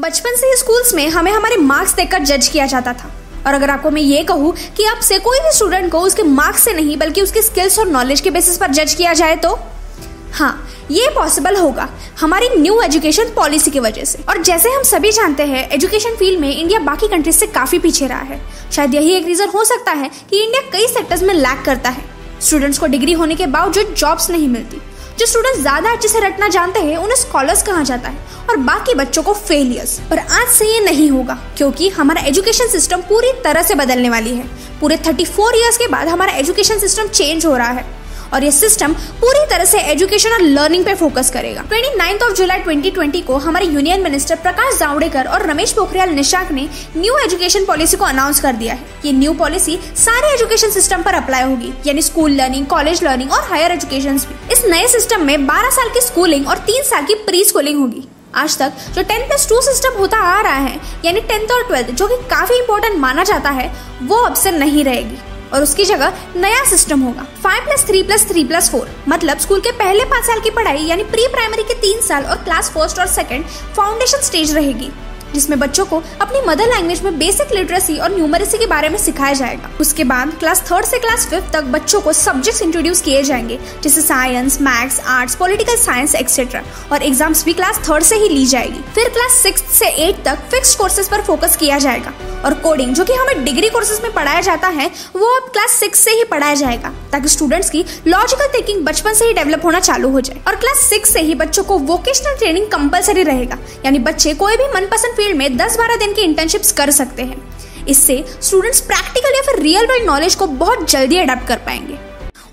बचपन से ही स्कूल्स में हमें हमारे मार्क्स देखकर जज किया जाता था। और अगर आपको मैं ये कहूँ कि अब से कोई भी स्टूडेंट को उसके मार्क्स से नहीं बल्कि उसके स्किल्स और नॉलेज के बेसिस पर जज किया जाए तो हाँ, ये पॉसिबल होगा हमारी न्यू एजुकेशन पॉलिसी की वजह से। और जैसे हम सभी जानते हैं, एजुकेशन फील्ड में इंडिया बाकी कंट्रीज से काफी पीछे रहा है। शायद यही एक रीजन हो सकता है कि इंडिया कई सेक्टर्स में लैग करता है। स्टूडेंट्स को डिग्री होने के बावजूद जॉब्स नहीं मिलती। जो स्टूडेंट्स ज्यादा अच्छे से रटना जानते हैं उन्हें स्कॉलर्स कहा जाता है और बाकी बच्चों को फेलियर्स। पर आज से ये नहीं होगा, क्योंकि हमारा एजुकेशन सिस्टम पूरी तरह से बदलने वाली है। पूरे 34 इयर्स के बाद हमारा एजुकेशन सिस्टम चेंज हो रहा है और ये सिस्टम पूरी तरह से एजुकेशन और लर्निंग पे फोकस करेगा। 29 जुलाई 2020 को हमारे यूनियन मिनिस्टर प्रकाश जावड़ेकर और रमेश पोखरियाल निशंक ने न्यू एजुकेशन पॉलिसी को अनाउंस कर दिया है। ये न्यू पॉलिसी सारे एजुकेशन सिस्टम पर अप्लाई होगी, यानी स्कूल लर्निंग, कॉलेज लर्निंग और हायर एजुकेशन भी। इस नए सिस्टम में 12 साल की स्कूलिंग और 3 साल की प्री स्कूलिंग होगी। आज तक जो 10+2 सिस्टम होता आ रहा है, यानी 10th और 12th, जो कि काफी इंपॉर्टेंट माना जाता है, वो अब से नहीं रहेगी और उसकी जगह नया सिस्टम होगा 5+3+3+4। मतलब स्कूल के पहले 5 साल की पढ़ाई यानी प्री प्राइमरी के 3 साल और क्लास फर्स्ट और सेकंड फाउंडेशन स्टेज रहेगी, जिसमें बच्चों को अपनी मदर लैंग्वेज में बेसिक लिटरेसी और न्यूमरेसी के बारे में सिखाया जाएगा। उसके बाद क्लास 3rd से क्लास 5th तक बच्चों को सब्जेक्ट्स इंट्रोड्यूस किए जाएंगे, जैसे science, maths, arts, political science etcetera, और एग्जाम्स भी क्लास 3rd से ही ली जाएगी। फिर क्लास 6th से 8th तक फिक्स्ड कोर्सेज पर फोकस किया जाएगा और कोडिंग, जो कि हमें डिग्री कोर्सेज में पढ़ाया जाता है, वो अब क्लास 6 से ही पढ़ाया जाएगा, ताकि स्टूडेंट्स की लॉजिकल थिंकिंग बचपन से ही डेवलप होना चालू हो जाए। और क्लास 6 से ही बच्चों को वोकेशनल ट्रेनिंग कंपलसरी रहेगा, यानी बच्चे कोई भी मनपसंद फील्ड में 10-12 दिन की इंटर्नशिप्स कर सकते हैं। इससे स्टूडेंट्स प्रैक्टिकल या फिर रियल वर्ल्ड नॉलेज को बहुत जल्दी अडॉप्ट कर पाएंगे।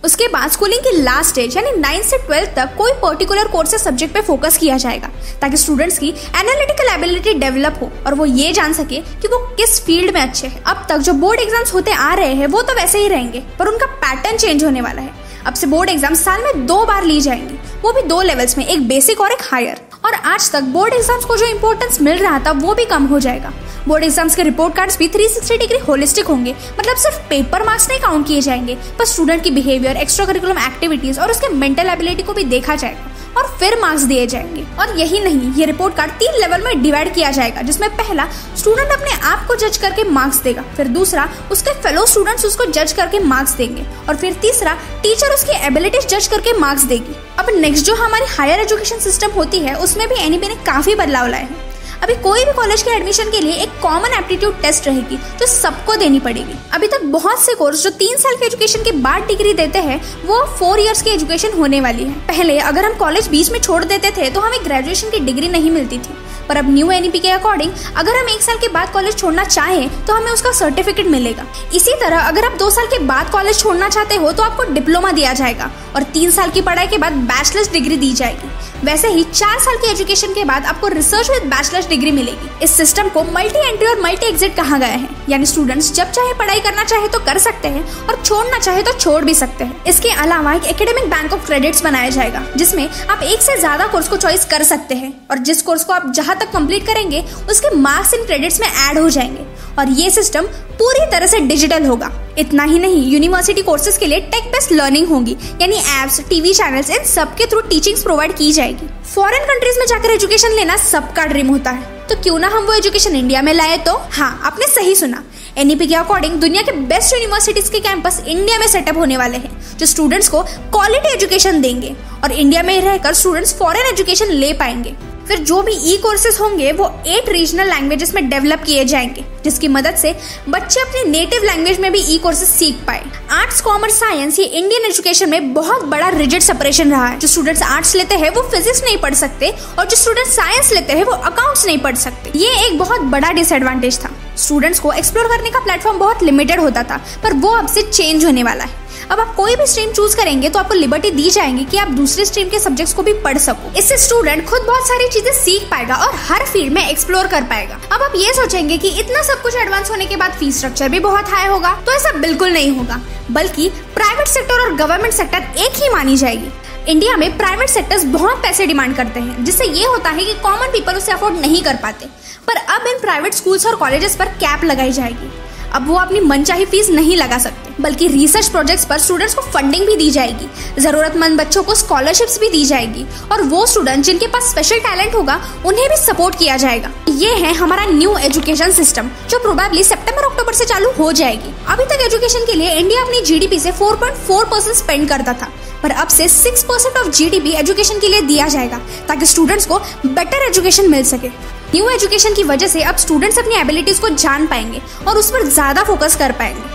उसके बाद स्कूलिंग की लास्ट स्टेज यानी 9 से 12 तक कोई पर्टिकुलर कोर्स या सब्जेक्ट पे फोकस किया जाएगा, ताकि स्टूडेंट्स की एनालिटिकल एबिलिटी डेवलप हो और वो ये जान सके कि वो किस फील्ड में अच्छे हैं। अब तक जो बोर्ड एग्जाम्स होते आ रहे हैं वो तो वैसे ही रहेंगे, पर उनका पैटर्न चेंज होने वाला है। अब से बोर्ड एग्जाम साल में 2 बार ली जाएंगी, वो भी 2 लेवल्स में, एक बेसिक और एक हायर। और आज तक बोर्ड एग्जाम्स को जो इंपॉर्टेंस मिल रहा था वो भी कम हो जाएगा। बोर्ड एग्जाम्स के रिपोर्ट कार्ड्स भी 360 डिग्री होलिस्टिक होंगे, मतलब सिर्फ पेपर मार्क्स नहीं काउंट किए जाएंगे, पर स्टूडेंट की बिहेवियर, एक्स्ट्रा करिकुलम एक्टिविटीज और उसके मेंटल एबिलिटी को भी देखा जाएगा और फिर मार्क्स दिए जाएंगे। और यही नहीं, ये रिपोर्ट कार्ड 3 लेवल में डिवाइड किया जाएगा, जिसमें पहला स्टूडेंट अपने आप को जज करके मार्क्स देगा, फिर दूसरा उसके फेलो स्टूडेंट्स उसको जज करके मार्क्स देंगे, और फिर तीसरा टीचर उसकी एबिलिटीज जज करके मार्क्स देगी। अब नेक्स्ट जो हमारी हायर एजुकेशन सिस्टम होती है, उसमें भी एनईपी ने काफी बदलाव लाए हैं। अभी कोई भी कॉलेज के एडमिशन के लिए एक कॉमन एप्टीट्यूड टेस्ट रहेगी, जो सबको देनी पड़ेगी। अभी तक बहुत से कोर्स जो 3 साल के एजुकेशन के बाद डिग्री देते हैं, वो 4 इयर्स की एजुकेशन होने वाली है। पहले अगर हम कॉलेज बीच में छोड़ देते थे तो हमें ग्रेजुएशन की डिग्री नहीं मिलती थी, पर अब न्यू एनईपी के अकॉर्डिंग अगर हम 1 साल के बाद कॉलेज छोड़ना चाहें तो हमें उसका सर्टिफिकेट मिलेगा। इसी तरह अगर आप 2 साल के बाद कॉलेज छोड़ना चाहते हो तो आपको डिप्लोमा दिया जाएगा और 3 साल की पढ़ाई के बाद बैचलर्स डिग्री दी जाएगी। वैसे ही 4 साल की एजुकेशन के बाद आपको रिसर्च विद बैचलर्स डिग्री मिलेगी। इस सिस्टम को मल्टी एंट्री और मल्टी एग्जिट कहा गया है, यानी स्टूडेंट्स जब चाहे पढ़ाई करना चाहे तो कर सकते हैं और छोड़ना चाहे तो छोड़ भी सकते हैं। इसके अलावा एक एकेडमिक बैंक ऑफ क्रेडिट्स बनाया जाएगा, जिसमें आप 1 से ज्यादा कोर्स को चॉइस कर सकते हैं और जिस कोर्स को आप जहां तक कंप्लीट करेंगे उसके मार्क्स इन क्रेडिट्स में ऐड हो जाएंगे। और ये सिस्टम पूरी तरह से डिजिटल होगा। इतना ही नहीं, यूनिवर्सिटी कोर्सेज के लिए टेक बेस्ड लर्निंग होगी, यानी एप्स, टीवी चैनल्स, इन सब के थ्रू टीचिंग्स प्रोवाइड की जाएगी। फॉरेन कंट्रीज में जाकर एजुकेशन लेना सबका ड्रीम होता है, तो क्यों ना हम वो एजुकेशन इंडिया में लाए। तो हाँ, आपने सही सुना, एनईपी के अकॉर्डिंग दुनिया के बेस्ट यूनिवर्सिटीज के कैंपस इंडिया में सेटअप होने वाले हैं, जो स्टूडेंट्स को क्वालिटी एजुकेशन देंगे और इंडिया में रहकर स्टूडेंट्स फॉरेन एजुकेशन ले पाएंगे। फिर जो भी ई कोर्सेज होंगे वो 8 रीजनल लैंग्वेजेस में डेवलप किए जाएंगे, जिसकी मदद से बच्चे अपनी नेटिव लैंग्वेज में भी ई कोर्सेज सीख पाए। आर्ट्स, कॉमर्स, साइंस, ये इंडियन एजुकेशन में बहुत बड़ा रिजिड सेपरेशन रहा है। जो स्टूडेंट्स आर्ट्स लेते हैं वो फिजिक्स नहीं पढ़ सकते और जो स्टूडेंट्स साइंस लेते हैं वो अकाउंट्स नहीं पढ़ सकते। ये एक बहुत बड़ा डिसएडवांटेज था। स्टूडेंट्स को एक्सप्लोर करने का प्लेटफॉर्म बहुत लिमिटेड होता था, पर वो अब से चेंज होने वाला है। अब आप कोई भी स्ट्रीम चूज करेंगे तो आपको लिबर्टी दी जाएंगी कि आप दूसरे स्ट्रीम के सब्जेक्ट्स को भी पढ़ सको। इससे स्टूडेंट खुद बहुत सारी चीजें सीख पाएगा और हर फील्ड में एक्सप्लोर कर पाएगा। अब आप ये सोचेंगे कि इतना सब कुछ एडवांस होने के बाद फीस स्ट्रक्चर भी बहुत हाई होगा, तो ऐसा बिल्कुल नहीं होगा, बल्कि प्राइवेट सेक्टर और गवर्नमेंट सेक्टर एक ही मानी जाएगी। इंडिया में प्राइवेट सेक्टर्स बहुत पैसे डिमांड करते हैं, जिससे ये होता है कि कॉमन पीपल उसे अफोर्ड नहीं कर पाते। पर अब इन प्राइवेट स्कूल्स और कॉलेजेस पर कैप लगाई जाएगी। अब वो अपनी मनचाही फीस नहीं लगा सकते। बल्कि रिसर्च प्रोजेक्ट्स पर स्टूडेंट्स को फंडिंग भी दी जाएगी, जरूरतमंद बच्चों को स्कॉलरशिप्स भी दी जाएगी और वो स्टूडेंट जिनके पास स्पेशल टैलेंट होगा उन्हें भी सपोर्ट किया जाएगा। ये है हमारा न्यू एजुकेशन सिस्टम जो प्रोबेबली सितंबर-अक्टूबर से चालू हो जाएगी। अभी तक एजुकेशन के लिए इंडिया अपनी जीडीपी से 4.4% स्पेंड करता था, पर अब से 6% ऑफ जीडीपी एजुकेशन के लिए दिया जाएगा ताकि स्टूडेंट्स को बेटर एजुकेशन मिल सके। न्यू एजुकेशन की वजह से अब स्टूडेंट्स अपनी एबिलिटीज को जान पाएंगे और उस पर ज्यादा फोकस कर पाएंगे।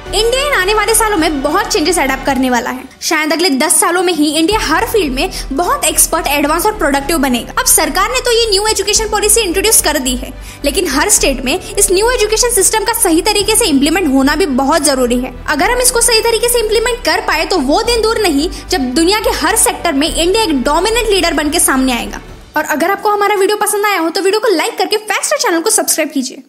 इंडिया इन आने वाले सालों में बहुत चेंजेस अडॉप्ट करने वाला है। शायद अगले 10 सालों में ही इंडिया हर फील्ड में बहुत एक्सपर्ट, एडवांस और प्रोडक्टिव बनेगा। अब सरकार ने तो ये न्यू एजुकेशन पॉलिसी इंट्रोड्यूस कर दी है, लेकिन हर स्टेट में इस न्यू एजुकेशन सिस्टम का सही तरीके से इम्प्लीमेंट होना भी बहुत जरूरी है। अगर हम इसको सही तरीके से इम्प्लीमेंट कर पाए तो वो दिन दूर नहीं जब दुनिया के हर सेक्टर में इंडिया एक डोमिनेंट लीडर बन के सामने आएगा। और अगर आपको हमारा वीडियो पसंद आया हो तो वीडियो को लाइक करके फैक्ट चैनल को सब्सक्राइब कीजिए।